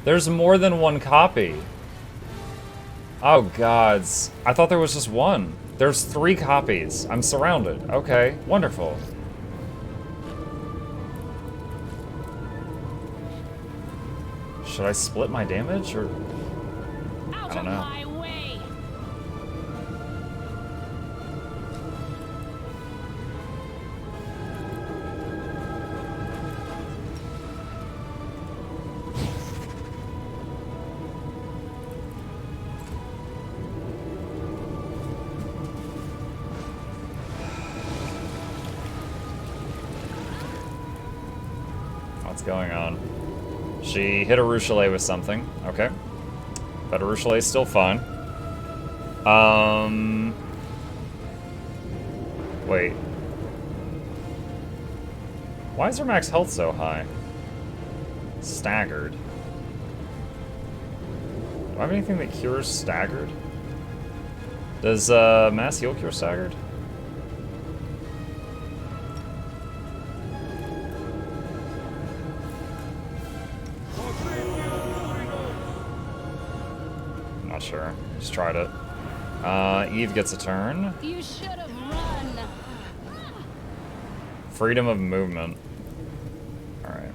There's more than one copy. Oh, gods. I thought there was just one. There's 3 copies. I'm surrounded. Okay, wonderful. Should I split my damage, or... I don't know. What's going on? She hit a Rochelet with something. Okay. But a Rochelet's still fine. Wait. Why is her max health so high? Staggered. Do I have anything that cures staggered? Does mass heal cure staggered? Not sure. Just tried it. Eve gets a turn. You should have run. Freedom of movement. Alright.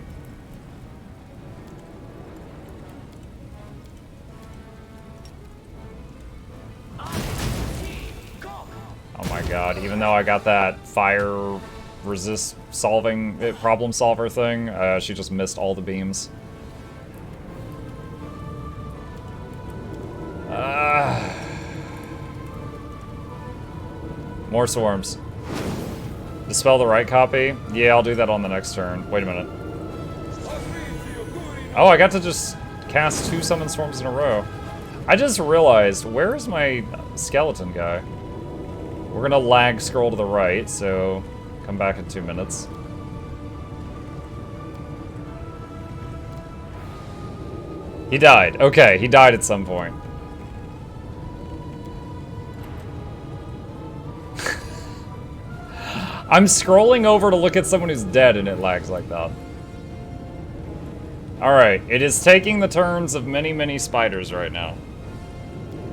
Oh my god, even though I got that fire resist solving problem solver thing, she just missed all the beams. More swarms. Dispel the right copy? Yeah, I'll do that on the next turn. Wait a minute. Oh, I got to just cast 2 summon swarms in a row. I just realized, where is my skeleton guy? We're gonna lag scroll to the right, so come back in 2 minutes. He died. Okay, he died at some point. I'm scrolling over to look at someone who's dead and it lags like that. Alright, it is taking the turns of many, many spiders right now.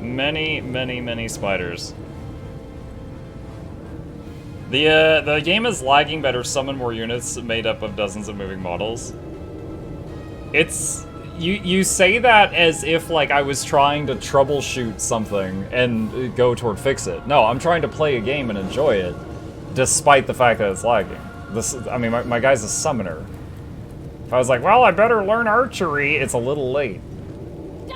Many, many, many spiders. The game is lagging better, summon more units made up of dozens of moving models. It's... You say that as if, like, I was trying to troubleshoot something and go toward fix it. No, I'm trying to play a game and enjoy it. Despite the fact that it's lagging. I mean, my guy's a summoner. If I was like, well, I better learn archery, it's a little late. Die!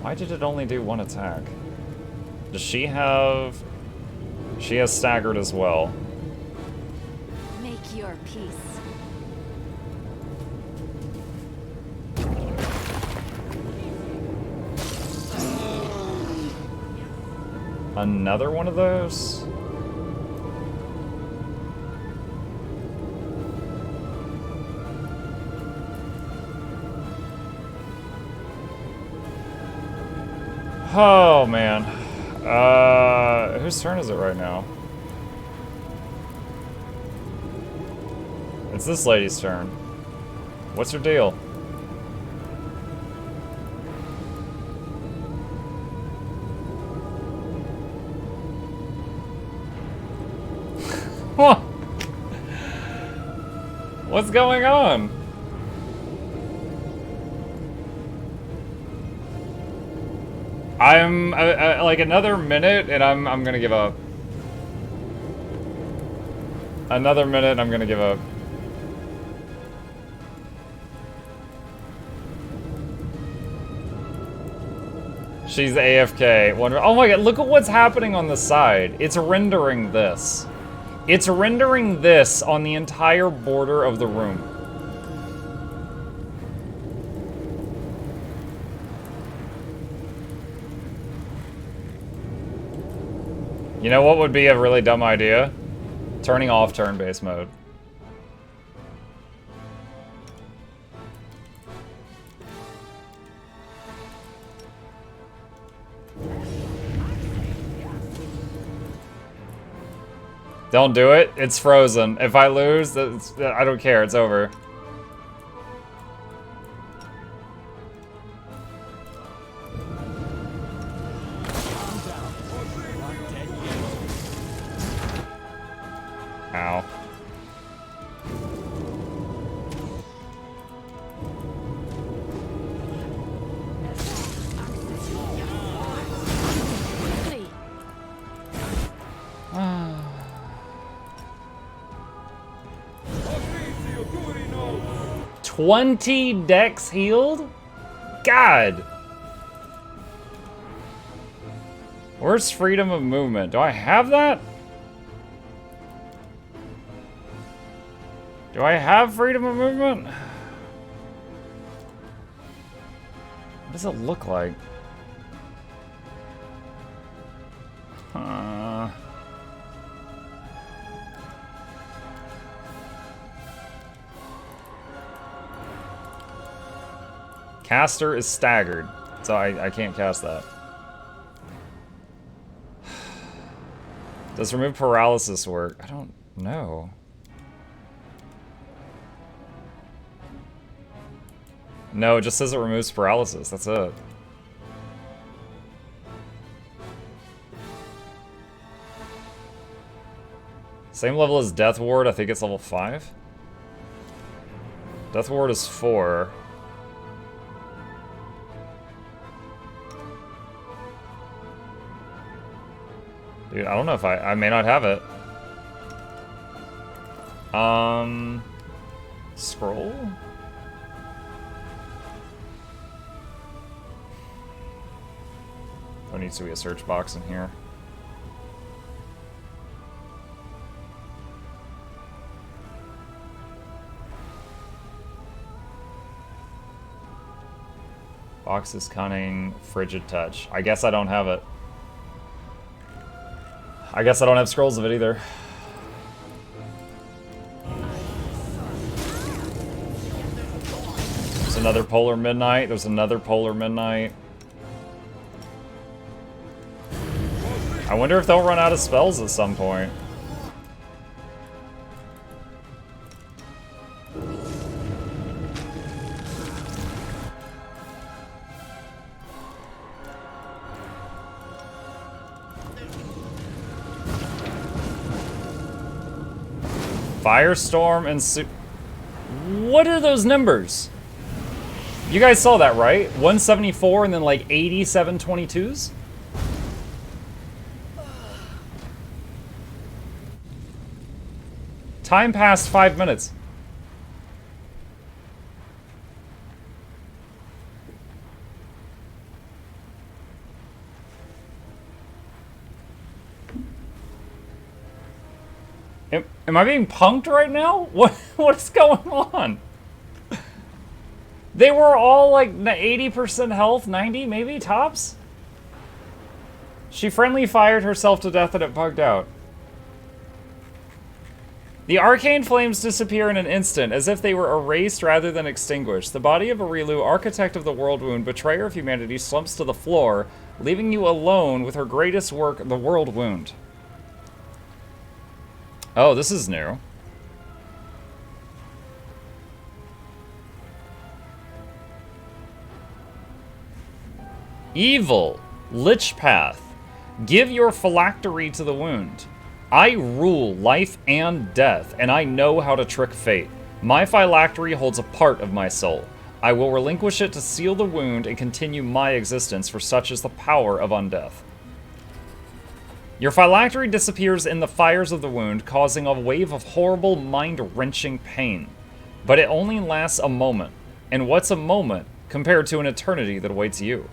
Why did it only do 1 attack? Does she have... She has staggered as well. Make your peace. Another one of those? Oh, man. Whose turn is it right now? It's this lady's turn. What's her deal? What's going on? I'm like another minute and I'm gonna give up. Another minute, I'm gonna give up. She's AFK. Oh my god, look at what's happening on the side. It's rendering this. It's rendering this on the entire border of the room. You know what would be a really dumb idea? Turning off turn-based mode. Don't do it. It's frozen. If I lose, I don't care. It's over. Ow. Three. 20 decks healed? God! Where's freedom of movement? Do I have that? Do I have freedom of movement? What does it look like? Caster is staggered, so I can't cast that. Does remove paralysis work? I don't know. No, it just says it removes paralysis. That's it. Same level as Death Ward. I think it's level 5. Death Ward is 4. Dude, I don't know if I may not have it. Scroll? There needs to be a search box in here. Box is cunning, frigid touch. I guess I don't have it. I guess I don't have scrolls of it either. There's another Polar Midnight. There's another Polar Midnight. I wonder if they'll run out of spells at some point. Firestorm and what are those numbers? You guys saw that, right? 174 and then like 87 22s? Time passed 5 minutes. Am I being punked right now? What's going on? They were all like 80% health, 90 maybe, tops? She friendly fired herself to death and it bugged out. The arcane flames disappear in an instant, as if they were erased rather than extinguished. The body of Arilu, architect of the world wound, betrayer of humanity, slumps to the floor, leaving you alone with her greatest work, the world wound. Oh, this is new. Evil, Lich Path. Give your phylactery to the wound. I rule life and death, and I know how to trick fate. My phylactery holds a part of my soul. I will relinquish it to seal the wound and continue my existence, for such is the power of undeath. Your phylactery disappears in the fires of the wound, causing a wave of horrible, mind-wrenching pain. But it only lasts a moment. And what's a moment compared to an eternity that awaits you?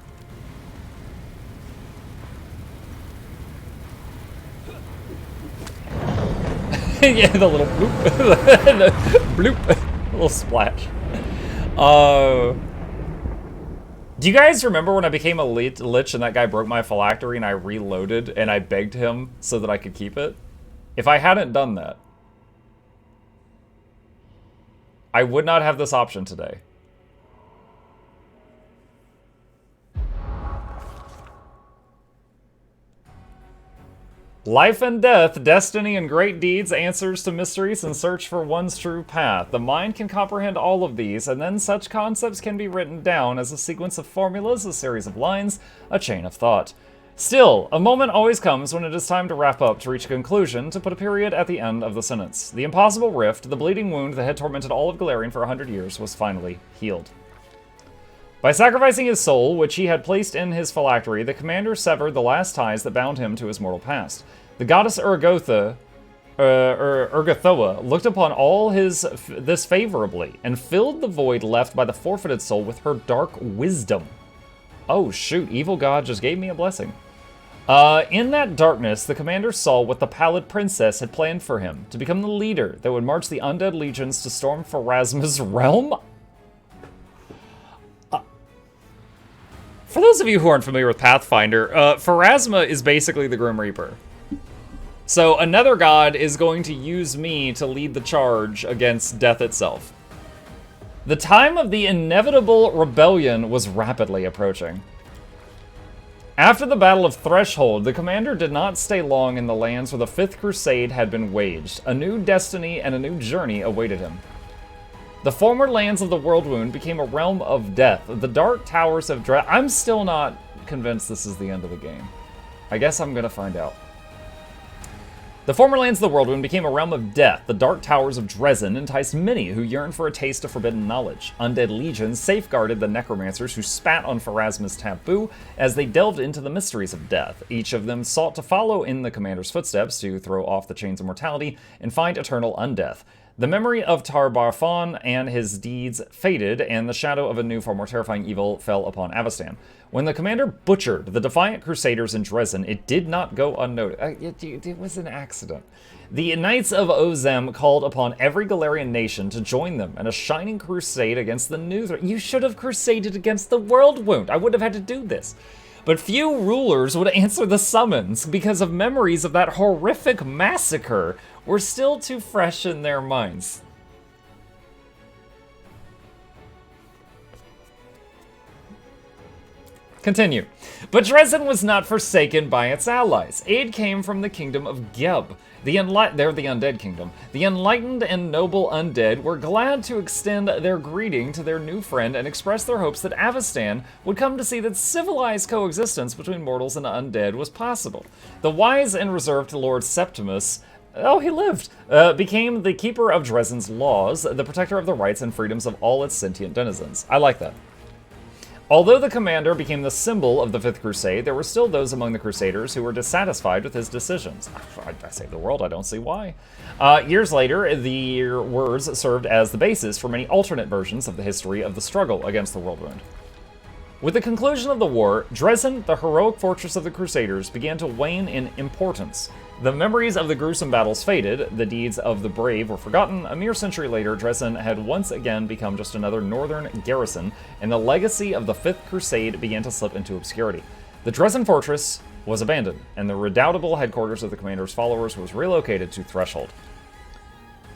Yeah, the little bloop. The bloop. A little splash. Do you guys remember when I became a lich and that guy broke my phylactery and I reloaded and I begged him so that I could keep it? If I hadn't done that, I would not have this option today. Life and death, destiny and great deeds, answers to mysteries, and search for one's true path. The mind can comprehend all of these, and then such concepts can be written down as a sequence of formulas, a series of lines, a chain of thought. Still, a moment always comes when it is time to wrap up, to reach a conclusion, to put a period at the end of the sentence. The impossible rift, the bleeding wound that had tormented all of Galarian for 100 years, was finally healed. By sacrificing his soul, which he had placed in his phylactery, the commander severed the last ties that bound him to his mortal past. The goddess Urgotha looked upon all this favorably, and filled the void left by the forfeited soul with her dark wisdom. Oh shoot, evil god just gave me a blessing. In that darkness, the commander saw what the Pallid Princess had planned for him, to become the leader that would march the undead legions to storm Pharasma's realm. For those of you who aren't familiar with Pathfinder, Pharasma is basically the Grim Reaper. So another god is going to use me to lead the charge against death itself. The time of the inevitable rebellion was rapidly approaching. After the Battle of Threshold, the commander did not stay long in the lands where the Fifth Crusade had been waged. A new destiny and a new journey awaited him. The former lands of the Worldwound became a realm of death. The Dark Towers of Dread... I'm still not convinced this is the end of the game. I guess I'm gonna find out. The former lands of the Worldwound became a realm of death. The Dark Towers of Dresden enticed many who yearned for a taste of forbidden knowledge. Undead legions safeguarded the necromancers who spat on Pharasma's taboo as they delved into the mysteries of death. Each of them sought to follow in the commander's footsteps to throw off the chains of mortality and find eternal undeath. The memory of Tar-Barfon and his deeds faded, and the shadow of a new, far more terrifying evil fell upon Avestan. When the commander butchered the defiant crusaders in Dresden, it did not go unnoticed. It was an accident. The Knights of Ozem called upon every Galarian nation to join them in a shining crusade against the new threat. You should have crusaded against the Worldwound. I wouldn't have had to do this. But few rulers would answer the summons because of memories of that horrific massacre were still too fresh in their minds. Continue. But Dresden was not forsaken by its allies. Aid came from the kingdom of Geb. They're the undead kingdom. The enlightened and noble undead were glad to extend their greeting to their new friend and express their hopes that Avestan would come to see that civilized coexistence between mortals and undead was possible. The wise and reserved Lord Septimus, oh, he lived, became the keeper of Dresden's laws, the protector of the rights and freedoms of all its sentient denizens. I like that. Although the commander became the symbol of the Fifth Crusade, there were still those among the Crusaders who were dissatisfied with his decisions. I saved the world, I don't see why. Years later, the words served as the basis for many alternate versions of the history of the struggle against the Worldwound. With the conclusion of the war, Dresden, the heroic fortress of the Crusaders, began to wane in importance. The memories of the gruesome battles faded, the deeds of the brave were forgotten. A mere century later, Dresden had once again become just another northern garrison, and the legacy of the Fifth Crusade began to slip into obscurity. The Dresden fortress was abandoned, and the redoubtable headquarters of the commander's followers was relocated to Threshold.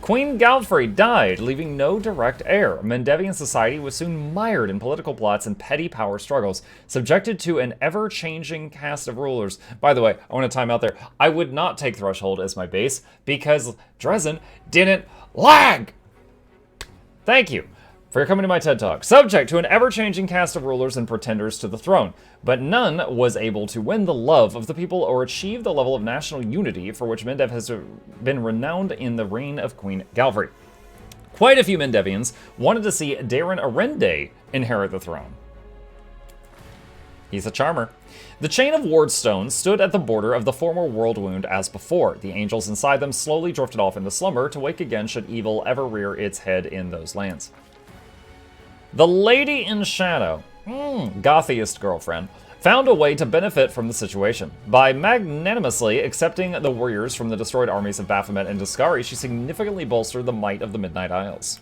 Queen Galfrey died, leaving no direct heir. Mendevian society was soon mired in political plots and petty power struggles, subjected to an ever-changing cast of rulers. By the way, I want to time out there. I would not take Threshold as my base because Dresden didn't lag! Thank you for coming to my TED Talk. Subject to an ever-changing cast of rulers and pretenders to the throne, but none was able to win the love of the people or achieve the level of national unity for which Mendev has been renowned in the reign of Queen Galfrey. Quite a few Mendevians wanted to see Darin Arende inherit the throne. He's a charmer. The chain of ward stones stood at the border of the former Worldwound as before. The angels inside them slowly drifted off into slumber to wake again should evil ever rear its head in those lands. The Lady in Shadow, gothiest girlfriend, found a way to benefit from the situation. By magnanimously accepting the warriors from the destroyed armies of Baphomet and Discari, she significantly bolstered the might of the Midnight Isles.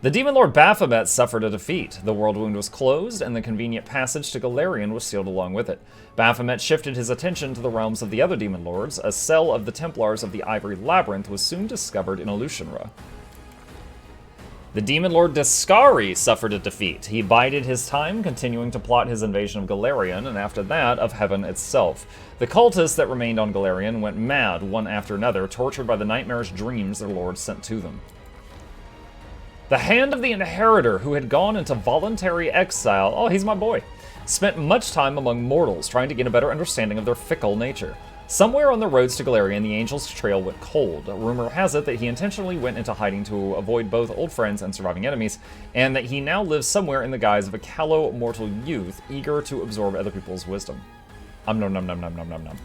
The Demon Lord Baphomet suffered a defeat. The Worldwound was closed, and the convenient passage to Galarian was sealed along with it. Baphomet shifted his attention to the realms of the other Demon Lords. A cell of the Templars of the Ivory Labyrinth was soon discovered in Alushanra. The Demon Lord Discari suffered a defeat. He bided his time, continuing to plot his invasion of Galarian, and after that, of heaven itself. The cultists that remained on Galarian went mad one after another, tortured by the nightmarish dreams their lord sent to them. The Hand of the Inheritor, who had gone into voluntary exile, oh, he's my boy, spent much time among mortals, trying to gain a better understanding of their fickle nature. Somewhere on the roads to Galarian, the Angel's trail went cold. Rumor has it that he intentionally went into hiding to avoid both old friends and surviving enemies, and that he now lives somewhere in the guise of a callow mortal youth, eager to absorb other people's wisdom. Nom nom nom nom nom nom nom.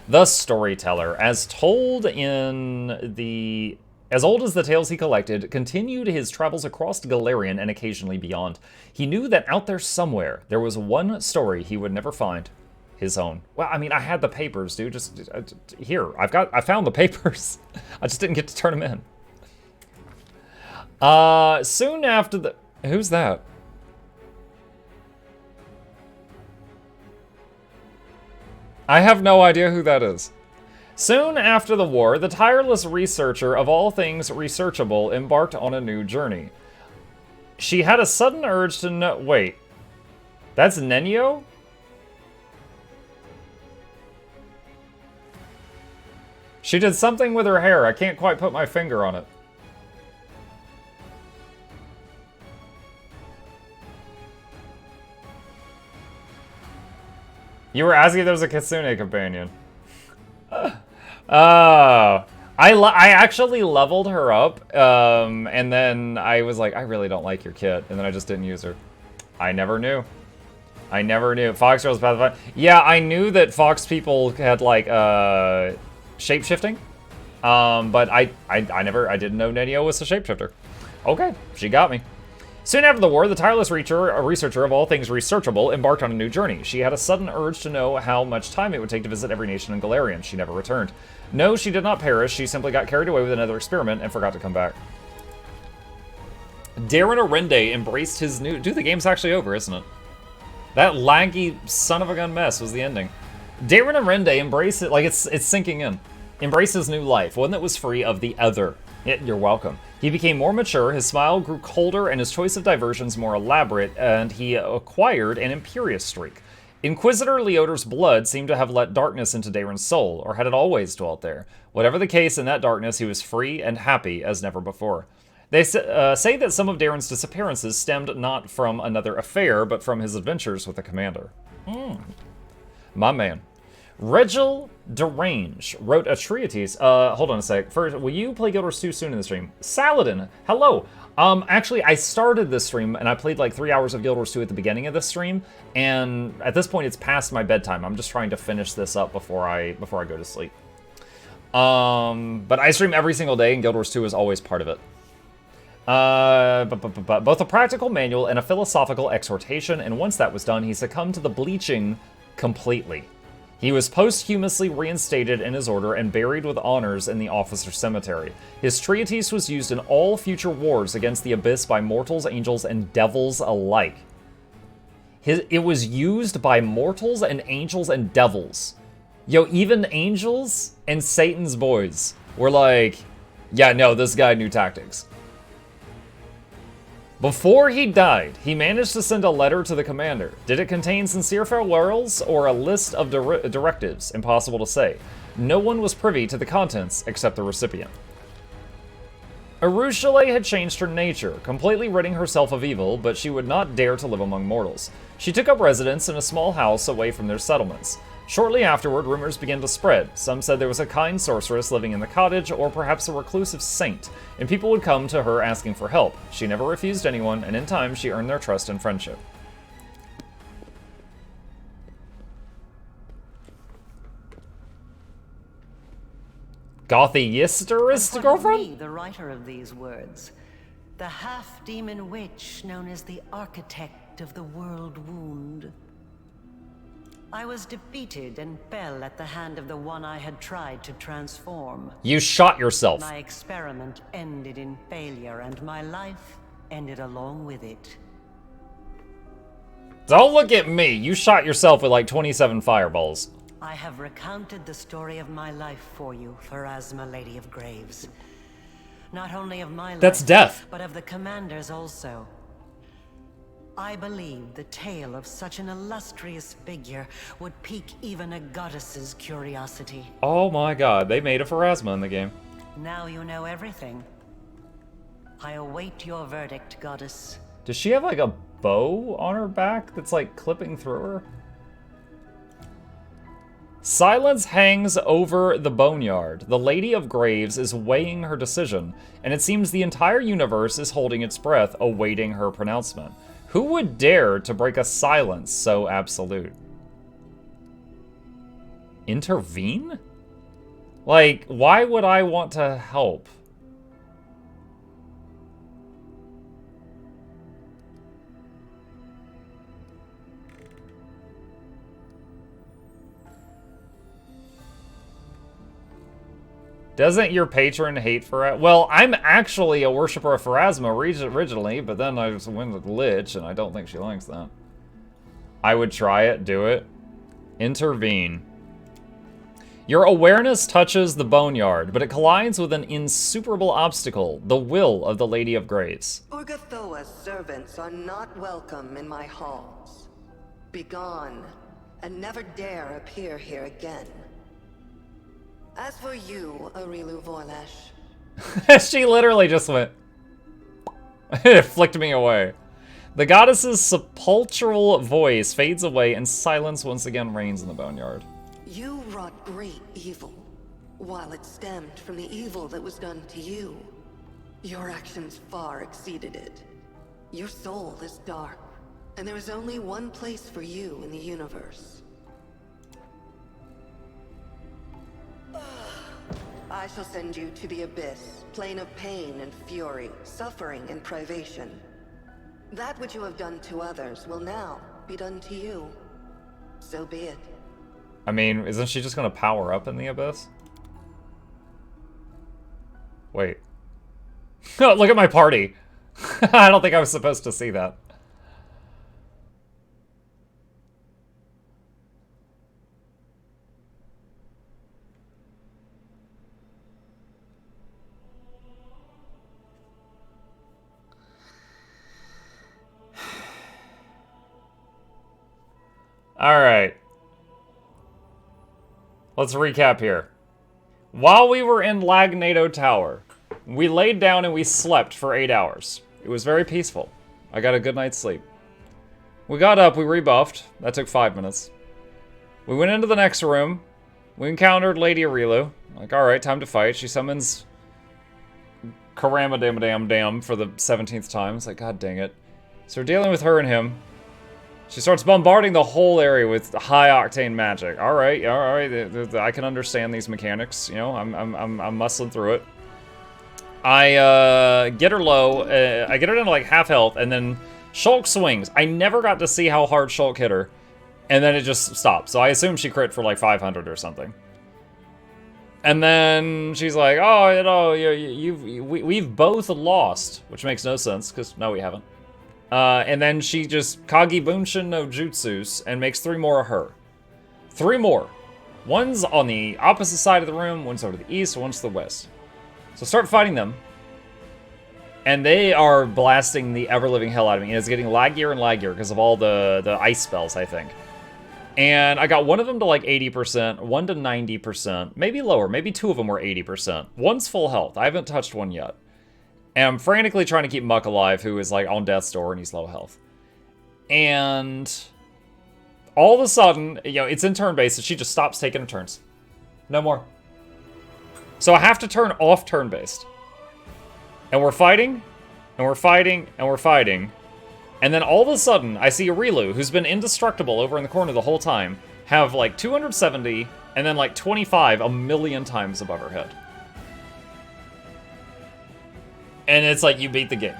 The Storyteller, as told in the... As old as the tales he collected, continued his travels across Galarian and occasionally beyond. He knew that out there somewhere, there was one story he would never find. His own. Well, I mean, I had the papers, dude. Just here, I found the papers. I just didn't get to turn them in. Soon after the... Who's that? I have no idea who that is. Soon after the war, the tireless researcher of all things researchable embarked on a new journey. She had a sudden urge to know... Wait. That's Nenio? She did something with her hair. I can't quite put my finger on it. You were asking if there was a Kitsune companion. I actually leveled her up, and then I was like, I really don't like your kit, and then I just didn't use her. I never knew. I never knew. Fox Girls Pathfinder. Yeah, I knew that Fox people had, like, shape-shifting, but I didn't know Nenio was a shapeshifter. Okay, she got me. Soon after the war, the tireless researcher of all things researchable embarked on a new journey. She had a sudden urge to know how much time it would take to visit every nation in Galarian. She never returned. No, she did not perish. She simply got carried away with another experiment and forgot to come back. Darren Arende embraced his new... Dude, the game's actually over, isn't it? That laggy son of a gun mess was the ending. Darren Arende embraced it, like it's sinking in. Embraced his new life, one that was free of the other. You're welcome. He became more mature, his smile grew colder, and his choice of diversions more elaborate, and he acquired an imperious streak. Inquisitor Leoder's blood seemed to have let darkness into Darren's soul, or had it always dwelt there? Whatever the case, in that darkness he was free and happy as never before. They say that some of Darren's disappearances stemmed not from another affair, but from his adventures with the commander. My man. Regil Derange wrote a treatise. Hold on a sec. First, will you play Guild Wars 2 soon in the stream? Saladin, hello. Actually, I started this stream and I played like 3 hours of Guild Wars 2 at the beginning of this stream, and at this point it's past my bedtime. I'm just trying to finish this up before I go to sleep. But I stream every single day, and Guild Wars 2 is always part of it. Both a practical manual and a philosophical exhortation, and once that was done, he succumbed to the bleaching completely. He was posthumously reinstated in his order and buried with honors in the officer's cemetery. His treatise was used in all future wars against the Abyss by mortals, angels, and devils alike. It was used by mortals and angels and devils. Yo, even angels and Satan's boys were like, yeah, no, this guy knew tactics. Before he died, he managed to send a letter to the commander. Did it contain sincere farewells or a list of directives? Impossible to say. No one was privy to the contents except the recipient. Arushale had changed her nature, completely ridding herself of evil, but she would not dare to live among mortals. She took up residence in a small house away from their settlements. Shortly afterward, rumors began to spread. Some said there was a kind sorceress living in the cottage, or perhaps a reclusive saint, and people would come to her asking for help. She never refused anyone, and in time, she earned their trust and friendship. Gothy Yisterist girlfriend? Me, the writer of these words, the half-demon witch known as the architect of the world wound. I was defeated and fell at the hand of the one I had tried to transform. You shot yourself. My experiment ended in failure, and my life ended along with it. Don't look at me. You shot yourself with like 27 fireballs. I have recounted the story of my life for you, Pharasma, Lady of Graves. Not only of my life, that's death, but of the commander's also. I believe the tale of such an illustrious figure would pique even a goddess's curiosity. Oh my god, they made a Pharasma in the game. Now you know everything. I await your verdict, goddess. Does she have like a bow on her back that's like clipping through her? Silence hangs over the boneyard. The Lady of Graves is weighing her decision, and it seems the entire universe is holding its breath, awaiting her pronouncement. Who would dare to break a silence so absolute? Intervene? Like, why would I want to help? Doesn't your patron hate Pharasma? Well, I'm actually a worshiper of Pharasma originally, but then I just went with Lich, and I don't think she likes that. I would try it, do it. Intervene. Your awareness touches the boneyard, but it collides with an insuperable obstacle, the will of the Lady of Graves. Urgathoa's servants are not welcome in my halls. Begone, and never dare appear here again. As for you, Arilu Vorlesh... She literally just went... It flicked me away. The goddess's sepulchral voice fades away and silence once again reigns in the boneyard. You wrought great evil, while it stemmed from the evil that was done to you. Your actions far exceeded it. Your soul is dark, and there is only one place for you in the universe. I shall send you to the Abyss, plane of pain and fury, suffering and privation. That which you have done to others will now be done to you. So be it. I mean, isn't she just gonna power up in the Abyss? Wait. Look at my party! I don't think I was supposed to see that. Alright. Let's recap here. While we were in Lagnado Tower, we laid down and we slept for 8 hours. It was very peaceful. I got a good night's sleep. We got up, we rebuffed. That took 5 minutes. We went into the next room. We encountered Lady Arilu. Like, alright, time to fight. She summons Karamadam for the 17th time. It's like, god dang it. So we're dealing with her and him. She starts bombarding the whole area with high-octane magic. All right, I can understand these mechanics. You know, I'm muscling through it. I get her low. I get her down to like half health, and then Shulk swings. I never got to see how hard Shulk hit her, and then it just stopped. So I assume she crit for like 500 or something. And then she's like, "Oh, you know, we've both lost," which makes no sense because no, we haven't. And then she just Kagi Bunshin no Jutsus and makes 3 more of her. 3 more. One's on the opposite side of the room, one's over to the east, one's to the west. So start fighting them. And they are blasting the ever-living hell out of me. And it's getting laggier and laggier because of all the ice spells, I think. And I got one of them to like 80%, one to 90%, maybe lower, maybe 2 of them were 80%. One's full health. I haven't touched one yet. And I'm frantically trying to keep Muck alive, who is like on death's door and he's low health. And all of a sudden, you know, it's in turn-based, and she just stops taking her turns. No more. So I have to turn off turn-based. And we're fighting, and we're fighting, and we're fighting. And then all of a sudden, I see Arilu, who's been indestructible over in the corner the whole time, have like 270, and then like 25 a million times above her head. And it's like, you beat the game.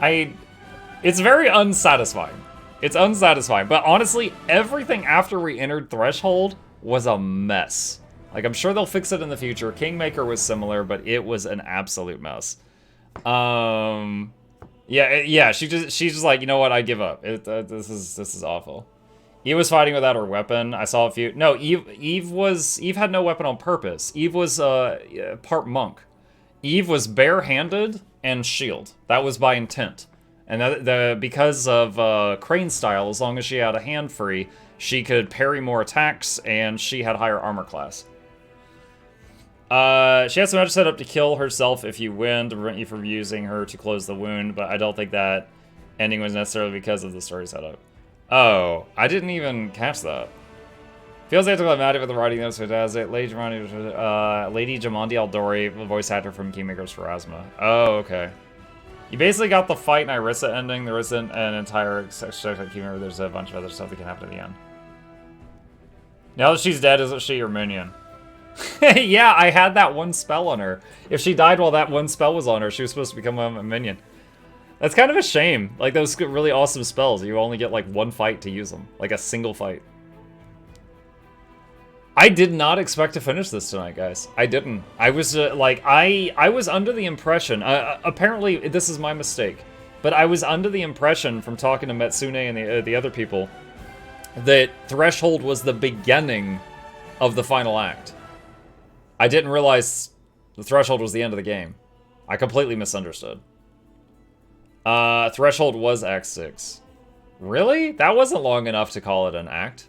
It's very unsatisfying. It's unsatisfying. But honestly, everything after we entered Threshold was a mess. Like, I'm sure they'll fix it in the future. Kingmaker was similar, but it was an absolute mess. Yeah, she's just like, you know what, I give up. This is awful. Eve was fighting without her weapon. I saw a few. No, Eve had no weapon on purpose. Eve was part monk. Eve was barehanded and shield. That was by intent. And because of Crane style, as long as she had a hand free, she could parry more attacks, and she had higher armor class. She has some magic set up to kill herself if you win, to prevent you from using her to close the wound, but I don't think that ending was necessarily because of the story setup. Oh, I didn't even catch that. Feels anticlimactic with the writing though, so it has it. Lady Jamandi Aldori, the voice actor from Kingmaker's Pharasma. Oh, okay. You basically got the fight and Irissa ending. There isn't an entire section of Kingmaker. There's a bunch of other stuff that can happen at the end. Now that she's dead, isn't she your minion? Yeah, I had that one spell on her. If she died while that one spell was on her, she was supposed to become a minion. That's kind of a shame. Like, those really awesome spells, you only get like one fight to use them. Like a single fight. I did not expect to finish this tonight, guys. I didn't. I was I was under the impression, apparently this is my mistake, but I was under the impression from talking to Metsune and the other people that Threshold was the beginning of the final act. I didn't realize the Threshold was the end of the game. I completely misunderstood. Threshold was Act 6. Really? That wasn't long enough to call it an act.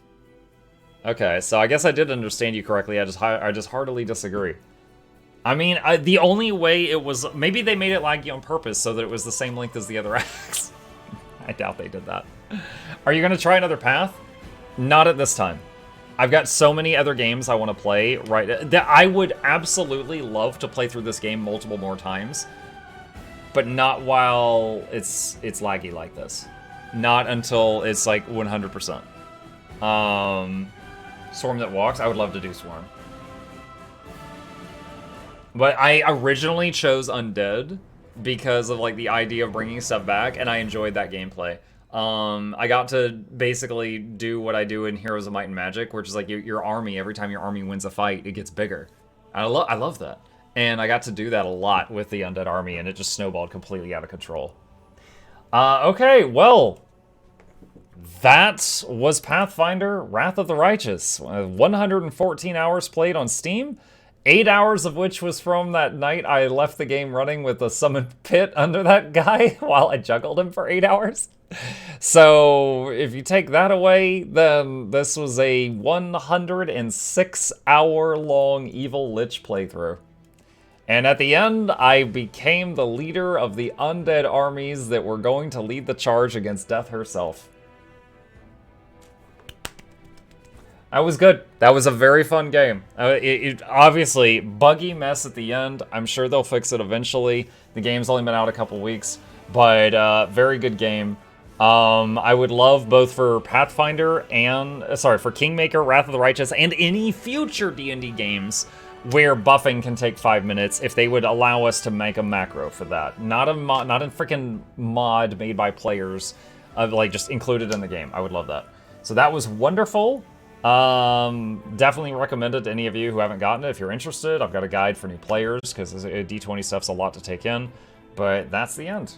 Okay, so I guess I did understand you correctly. I just heartily disagree. I mean, the only way it was... Maybe they made it laggy on purpose so that it was the same length as the other acts. I doubt they did that. Are you going to try another path? Not at this time. I've got so many other games I want to play right... That I would absolutely love to play through this game multiple more times. But not while it's laggy like this. Not until it's like 100%. Swarm that walks. I would love to do Swarm. But I originally chose Undead because of like the idea of bringing stuff back, and I enjoyed that gameplay. I got to basically do what I do in Heroes of Might and Magic, which is like your army, every time your army wins a fight, it gets bigger. I love that. And I got to do that a lot with the Undead army, and it just snowballed completely out of control. Okay, well... That was Pathfinder, Wrath of the Righteous. 114 hours played on Steam, 8 hours of which was from that night I left the game running with a summoned pit under that guy while I juggled him for 8 hours. So if you take that away, then this was a 106-hour-long Evil Lich playthrough. And at the end, I became the leader of the undead armies that were going to lead the charge against Death herself. That was good. That was a very fun game. It obviously, buggy mess at the end. I'm sure they'll fix it eventually. The game's only been out a couple weeks, but very good game. I would love both for Pathfinder and, for Kingmaker, Wrath of the Righteous, and any future D&D games where buffing can take 5 minutes, if they would allow us to make a macro for that. Not a freaking mod made by players, like just included in the game. I would love that. So that was wonderful. Definitely recommend it to any of you who haven't gotten it. If you're interested, I've got a guide for new players because D20 stuff's a lot to take in. But that's the end.